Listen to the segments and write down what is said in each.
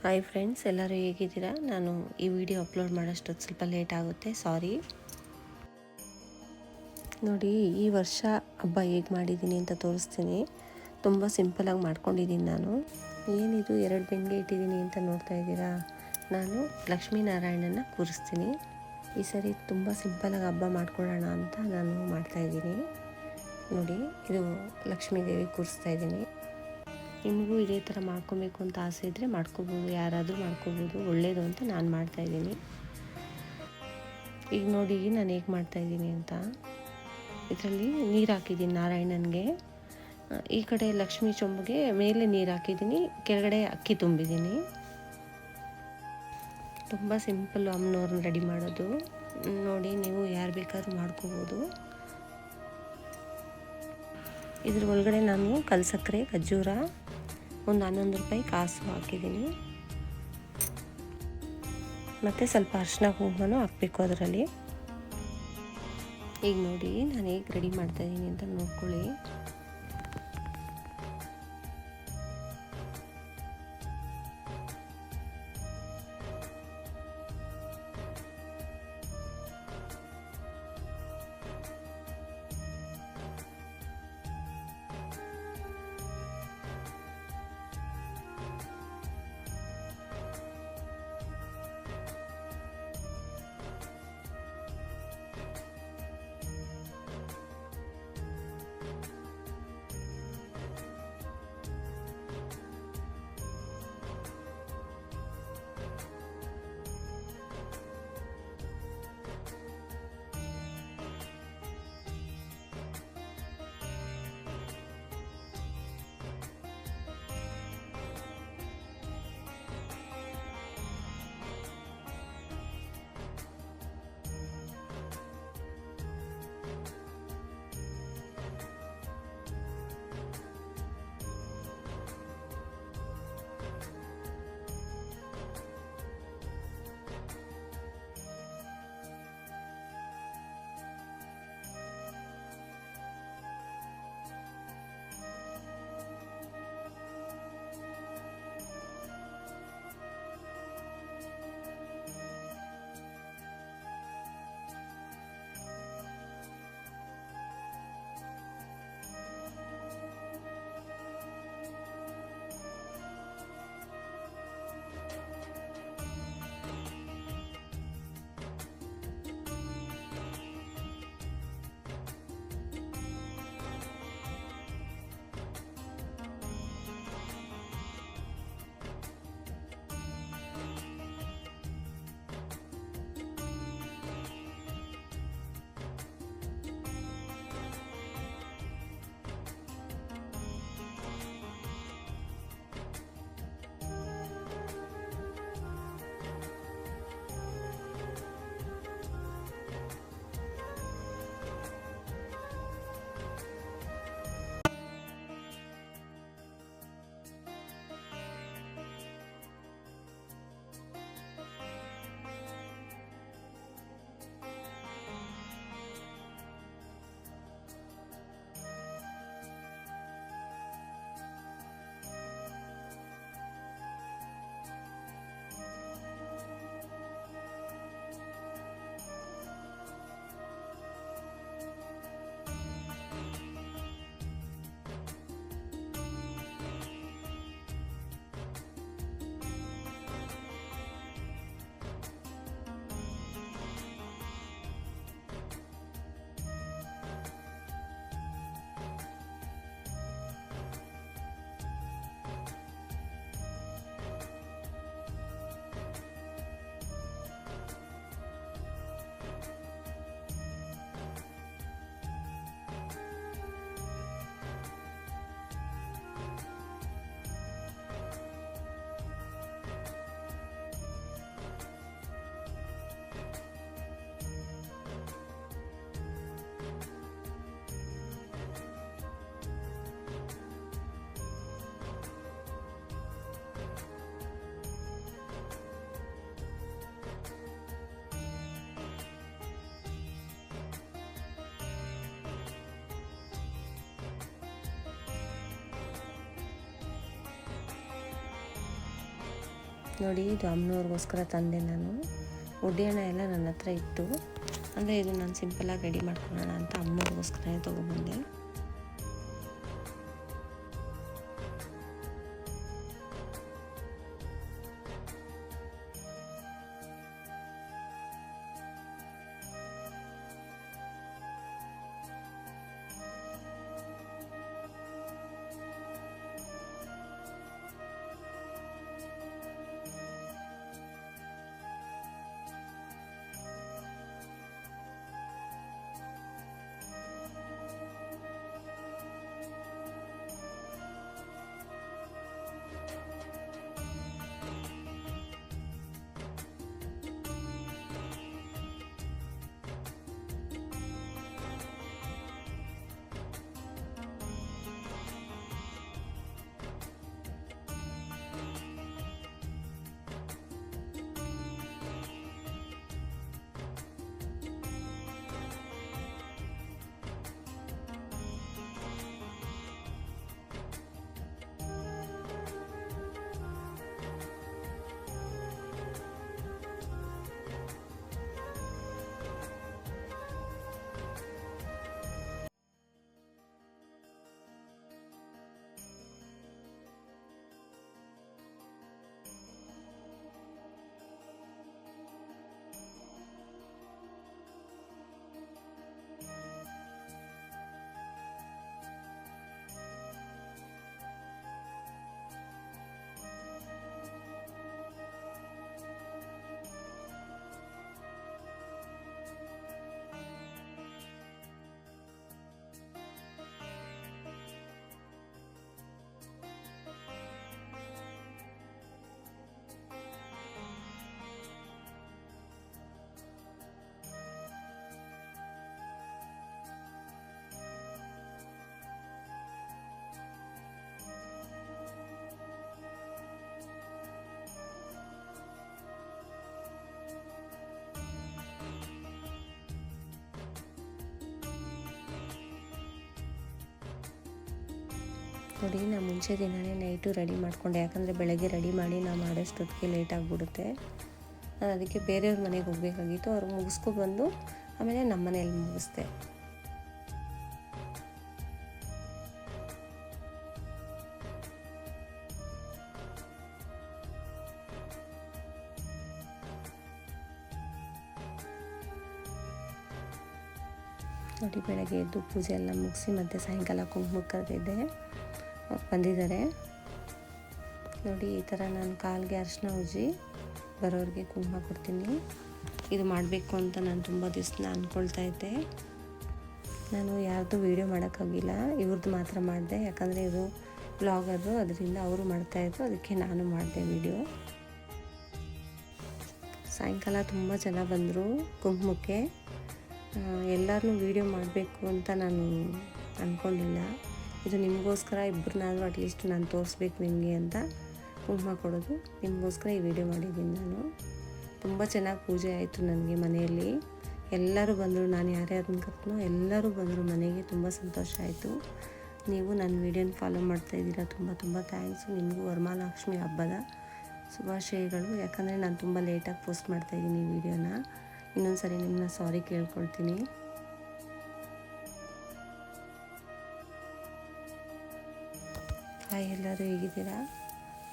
Hi friends, ಎಲ್ಲರೂ ಹೇಗಿದ್ದೀರಾ? ನಾನು ಈ ವಿಡಿಯೋ ಅಪ್ಲೋಡ್ ಮಾಡೋಷ್ಟೊತ್ತು ಸ್ವಲ್ಪ ಲೇಟ್ ಆಗುತ್ತೆ, ಸಾರಿ. ನೋಡಿ, ಈ ವರ್ಷ ಹಬ್ಬ ಹೇಗೆ ಮಾಡಿದ್ದೀನಿ ಅಂತ ತೋರಿಸ್ತೀನಿ. ತುಂಬ ಸಿಂಪಲಾಗಿ ಮಾಡ್ಕೊಂಡಿದ್ದೀನಿ ನಾನು. ಏನಿದು 2 ಬೆಂಗೆ ಇಟ್ಟಿದ್ದೀನಿ ಅಂತ ನೋಡ್ತಾ ಇದ್ದೀರಾ? ನಾನು ಲಕ್ಷ್ಮೀನಾರಾಯಣನ ಕೂರಿಸ್ತೀನಿ. ಈ ಸರಿ ತುಂಬ ಸಿಂಪಲಾಗಿ ಹಬ್ಬ ಮಾಡ್ಕೊಳ್ಳೋಣ ಅಂತ ನಾನು ಮಾಡ್ತಾಯಿದ್ದೀನಿ. ನೋಡಿ, ಇದು ಲಕ್ಷ್ಮೀ ದೇವಿ ಕೂರಿಸ್ತಾ ಇದ್ದೀನಿ. ನಿಮಗೂ ಇದೇ ಥರ ಮಾಡ್ಕೊಬೇಕು ಅಂತ ಆಸೆ ಇದ್ದರೆ ಮಾಡ್ಕೋಬೋದು, ಯಾರಾದರೂ ಮಾಡ್ಕೋಬೋದು, ಒಳ್ಳೆಯದು ಅಂತ ನಾನು ಮಾಡ್ತಾಯಿದ್ದೀನಿ. ಈಗ ನೋಡಿ ನಾನು ಹೇಗೆ ಮಾಡ್ತಾಯಿದ್ದೀನಿ ಅಂತ. ಇದರಲ್ಲಿ ನೀರು ಹಾಕಿದ್ದೀನಿ ನಾರಾಯಣನಿಗೆ. ಈ ಕಡೆ ಲಕ್ಷ್ಮೀ ಚೊಂಬಿಗೆ ಮೇಲೆ ನೀರು ಹಾಕಿದ್ದೀನಿ, ಕೆಳಗಡೆ ಅಕ್ಕಿ ತುಂಬಿದ್ದೀನಿ. ತುಂಬ ಸಿಂಪಲ್ಲು ಅಮ್ಮನವ್ರನ್ನ ರೆಡಿ ಮಾಡೋದು. ನೋಡಿ, ನೀವು ಯಾರು ಬೇಕಾದ್ರೂ ಮಾಡ್ಕೋಬೋದು. ಇದ್ರ ಒಳಗಡೆ ನಾನು ಕಲ್ಸಕ್ಕರೆ, ಖರ್ಜೂರ, ಒಂದು 11 ರೂಪಾಯಿ ಕಾಸು ಹಾಕಿದ್ದೀನಿ. ಮತ್ತು ಸ್ವಲ್ಪ ಅರಿಶಿನ ಕುಂಕುಮನೂ ಹಾಕಬೇಕು ಅದರಲ್ಲಿ. ಈಗ ನೋಡಿ ನಾನು ಹೇಗೆ ರೆಡಿ ಮಾಡ್ತಾಯಿದ್ದೀನಿ ಅಂತ ನೋಡ್ಕೊಳ್ಳಿ. ನೋಡಿ ಇದು ಅಮ್ಮನವ್ರಿಗೋಸ್ಕರ ತಂದೆ ನಾನು. ಉಡ್ಯಾಣ ಎಲ್ಲ ನನ್ನ ಹತ್ರ ಇತ್ತು, ಅಂದರೆ ಇದು ನಾನು ಸಿಂಪಲಾಗಿ ರೆಡಿ ಮಾಡ್ಕೊಳ್ಳೋಣ ಅಂತ ಅಮ್ಮನವ್ರಿಗೋಸ್ಕರ ತೊಗೊಬಂದೆ. ನೋಡಿ ನಾನು ಮುಂಚೆ ದಿನವೇ ನೈಟು ರೆಡಿ ಮಾಡಿಕೊಂಡೆ, ಯಾಕಂದರೆ ಬೆಳಗ್ಗೆ ರೆಡಿ ಮಾಡಿ ನಾವು ಮಾಡೋಷ್ಟೊತ್ತಿಗೆ ಲೇಟ್ ಆಗಿಬಿಡುತ್ತೆ. ನಾನು ಅದಕ್ಕೆ ಬೇರೆಯವ್ರ ಮನೆಗೆ ಹೋಗಬೇಕಾಗಿತ್ತು, ಅವ್ರು ಮುಗಿಸ್ಕೊಬಂದು ಆಮೇಲೆ ನಮ್ಮ ಮನೆಯಲ್ಲಿ ಮುಗಿಸ್ದೆ. ನೋಡಿ ಬೆಳಗ್ಗೆ ಎದ್ದು ಪೂಜೆ ಎಲ್ಲ ಮುಗಿಸಿ ಮತ್ತು ಸಾಯಂಕಾಲ ಕುಂಕುಮಕ್ಕೆ ಕರೆದಿದ್ದೆ, ಬಂದಿದ್ದಾರೆ. ನೋಡಿ ಈ ಥರ ನಾನು ಕಾಲಿಗೆ ಅರಿಶಿನ ಉಜ್ಜಿ ಬರೋರಿಗೆ ಕುಂಕುಮ ಕೊಡ್ತೀನಿ. ಇದು ಮಾಡಬೇಕು ಅಂತ ನಾನು ತುಂಬ ದಿವಸ ಅಂದ್ಕೊಳ್ತಾ ಇದ್ದೆ. ನಾನು ಯಾರ್ದು ವೀಡಿಯೋ ಮಾಡೋಕ್ಕಾಗಿಲ್ಲ, ಇವ್ರದ್ದು ಮಾತ್ರ ಮಾಡಿದೆ, ಯಾಕಂದರೆ ಇದು ಬ್ಲಾಗರು, ಅದರಿಂದ ಅವರು ಮಾಡ್ತಾಯಿದ್ರು, ಅದಕ್ಕೆ ನಾನು ಮಾಡಿದೆ ವೀಡಿಯೋ. ಸಾಯಂಕಾಲ ತುಂಬ ಜನ ಬಂದರು ಕುಂಕುಮಕ್ಕೆ. ಎಲ್ಲರನ್ನೂ ವೀಡಿಯೋ ಮಾಡಬೇಕು ಅಂತ ನಾನು ಅಂದ್ಕೊಂಡಿಲ್ಲ. ಇದು ನಿಮಗೋಸ್ಕರ ಇಬ್ಬರನ್ನಾದರೂ ಅಟ್ಲೀಸ್ಟ್ ನಾನು ತೋರಿಸ್ಬೇಕು ನಿಮಗೆ ಅಂತ ಕುಂಕುಮ ಕೊಡೋದು, ನಿಮಗೋಸ್ಕರ ಈ ವಿಡಿಯೋ ಮಾಡಿದ್ದೀನಿ ನಾನು. ತುಂಬ ಚೆನ್ನಾಗಿ ಪೂಜೆ ಆಯಿತು ನನಗೆ ಮನೆಯಲ್ಲಿ. ಎಲ್ಲರೂ ಬಂದರು, ನಾನು ಯಾರ್ಯಾರನ್ನ ಕರ್ನೋ ಎಲ್ಲರೂ ಬಂದರು ಮನೆಗೆ. ತುಂಬ ಸಂತೋಷ ಆಯಿತು. ನೀವು ನನ್ನ ವೀಡಿಯೋನ ಫಾಲೋ ಮಾಡ್ತಾಯಿದ್ದೀರಾ, ತುಂಬ ತುಂಬ ಥ್ಯಾಂಕ್ಸು. ನಿಮಗೂ ವರಮಹಾಲಕ್ಷ್ಮಿ ಹಬ್ಬದ ಶುಭಾಶಯಗಳು. ಯಾಕಂದರೆ ನಾನು ತುಂಬ ಲೇಟಾಗಿ ಪೋಸ್ಟ್ ಮಾಡ್ತಾಯಿದ್ದೀನಿ ಈ ವಿಡಿಯೋನ. ಇನ್ನೊಂದು ಸರಿ ನಿಮ್ಮನ್ನ ಸಾರಿ ಕೇಳ್ಕೊಳ್ತೀನಿ. ಹಾಯ್, ಎಲ್ಲರೂ ಹೇಗಿದ್ದೀರಾ?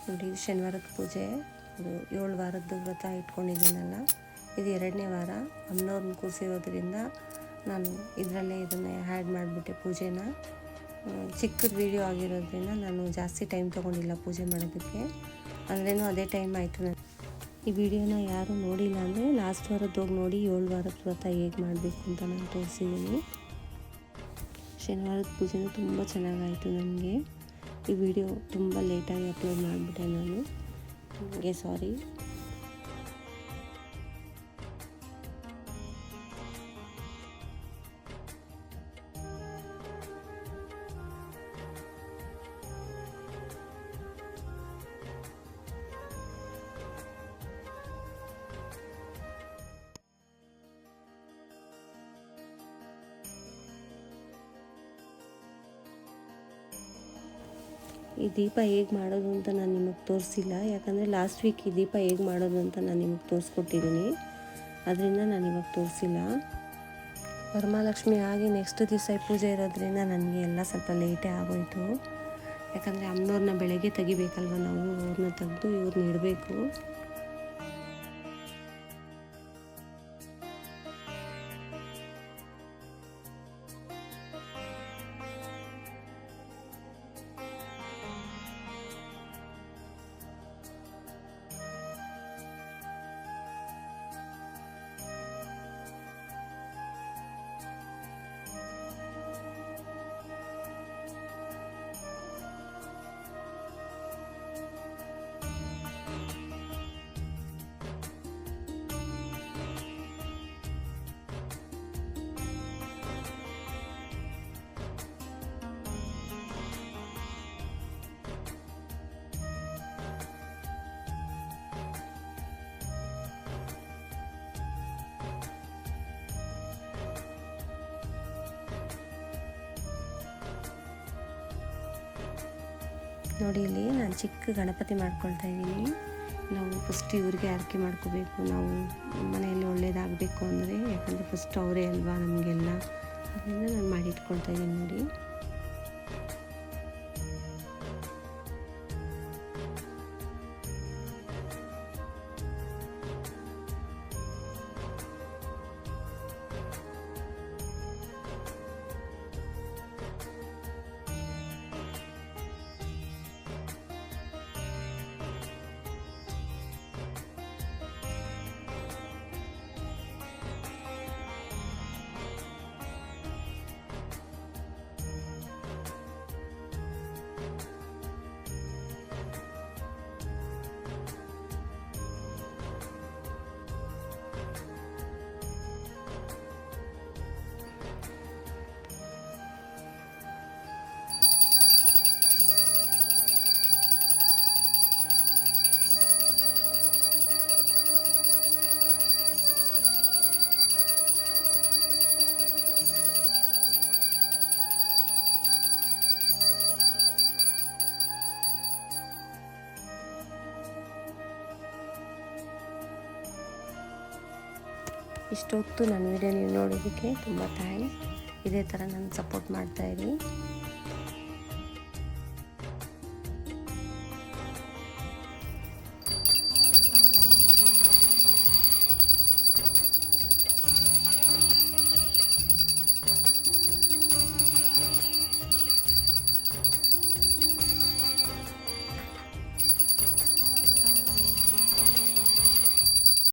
ನೋಡಿ ಇದು ಶನಿವಾರದ ಪೂಜೆ, ಇದು 7 ವಾರದ್ದು ವ್ರತ ಇಟ್ಕೊಂಡಿದ್ದೀನಲ್ಲ, ಇದು 2ನೇ ವಾರ. ಅಮ್ಮನವ್ರನ್ನ ಕೂರಿಸಿರೋದ್ರಿಂದ ನಾನು ಇದರಲ್ಲೇ ಇದನ್ನು ಆ್ಯಡ್ ಮಾಡಿಬಿಟ್ಟೆ ಪೂಜೆನ. ಚಿಕ್ಕದ ವೀಡಿಯೋ ಆಗಿರೋದ್ರಿಂದ ನಾನು ಜಾಸ್ತಿ ಟೈಮ್ ತೊಗೊಂಡಿಲ್ಲ ಪೂಜೆ ಮಾಡೋದಕ್ಕೆ, ಅಂದ್ರೇನು ಅದೇ ಟೈಮ್ ಆಯಿತು. ನಾನು ಈ ವಿಡಿಯೋನ ಯಾರು ನೋಡಿಲ್ಲ ಅಂದರೆ ಲಾಸ್ಟ್ ವಾರದ್ದು ಹೋಗಿ ನೋಡಿ, 7 ವಾರದ ವ್ರತ ಹೇಗೆ ಮಾಡಬೇಕು ಅಂತ ನಾನು ತೋರಿಸಿದ್ದೀನಿ. ಶನಿವಾರದ ಪೂಜೆನೂ ತುಂಬ ಚೆನ್ನಾಗಾಯಿತು ನನಗೆ. ಈ ವಿಡಿಯೋ ತುಂಬ ಲೇಟಾಗಿ ಅಪ್ಲೋಡ್ ಮಾಡಿಬಿಟ್ಟೆ ನಾನು, ನನಗೆ ಸಾರಿ. ಈ ದೀಪ ಹೇಗೆ ಮಾಡೋದು ಅಂತ ನಾನು ನಿಮಗೆ ತೋರಿಸಿಲ್ಲ, ಯಾಕಂದರೆ ಲಾಸ್ಟ್ ವೀಕ್ ಈ ದೀಪ ಹೇಗೆ ಮಾಡೋದು ಅಂತ ನಾನು ನಿಮಗೆ ತೋರಿಸ್ಕೊಟ್ಟಿದ್ದೀನಿ, ಅದರಿಂದ ನಾನು ಇವಾಗ ತೋರಿಸಿಲ್ಲ. ವರಮಹಾಲಕ್ಷ್ಮಿ ಆಗಿ ನೆಕ್ಸ್ಟ್ ದಿವಸ ಪೂಜೆ ಇರೋದ್ರಿಂದ ನನಗೆ ಎಲ್ಲ ಸ್ವಲ್ಪ ಲೇಟೇ ಆಗೋಯಿತು. ಯಾಕಂದರೆ ಅಮ್ಮನವ್ರನ್ನ ಬೆಳಗ್ಗೆ ತೆಗಿಬೇಕಲ್ವ ನಾವು, ಅವ್ರನ್ನ ತೆಗೆದು ಇವ್ರನ್ನ ಇಡಬೇಕು. ನೋಡಿ ಇಲ್ಲಿ ನಾನು ಚಿಕ್ಕ ಗಣಪತಿ ಮಾಡ್ಕೊಳ್ತಾ ಇದ್ದೀನಿ. ನಾವು ಫಸ್ಟ್ ಇವ್ರಿಗೆ ಆರೈಕೆ ಮಾಡ್ಕೋಬೇಕು, ನಾವು ಮನೆಯಲ್ಲಿ ಒಳ್ಳೇದಾಗಬೇಕು ಅಂದರೆ, ಯಾಕಂದರೆ ಫಸ್ಟ್ ಅವರೇ ಅಲ್ವಾ ನಮಗೆಲ್ಲ, ಅದರಿಂದ ನಾನು ಮಾಡಿಟ್ಕೊಳ್ತಾ ಇದ್ದೀನಿ ನೋಡಿ. ಇಷ್ಟೊತ್ತು ನನ್ನ ವಿಡಿಯೋ ನೀವು ನೋಡೋದಕ್ಕೆ ತುಂಬ ಥ್ಯಾಂಕ್ಸ್. ಇದೇ ಥರ ನನ್ನ ಸಪೋರ್ಟ್ ಮಾಡ್ತಾಯಿರಿ.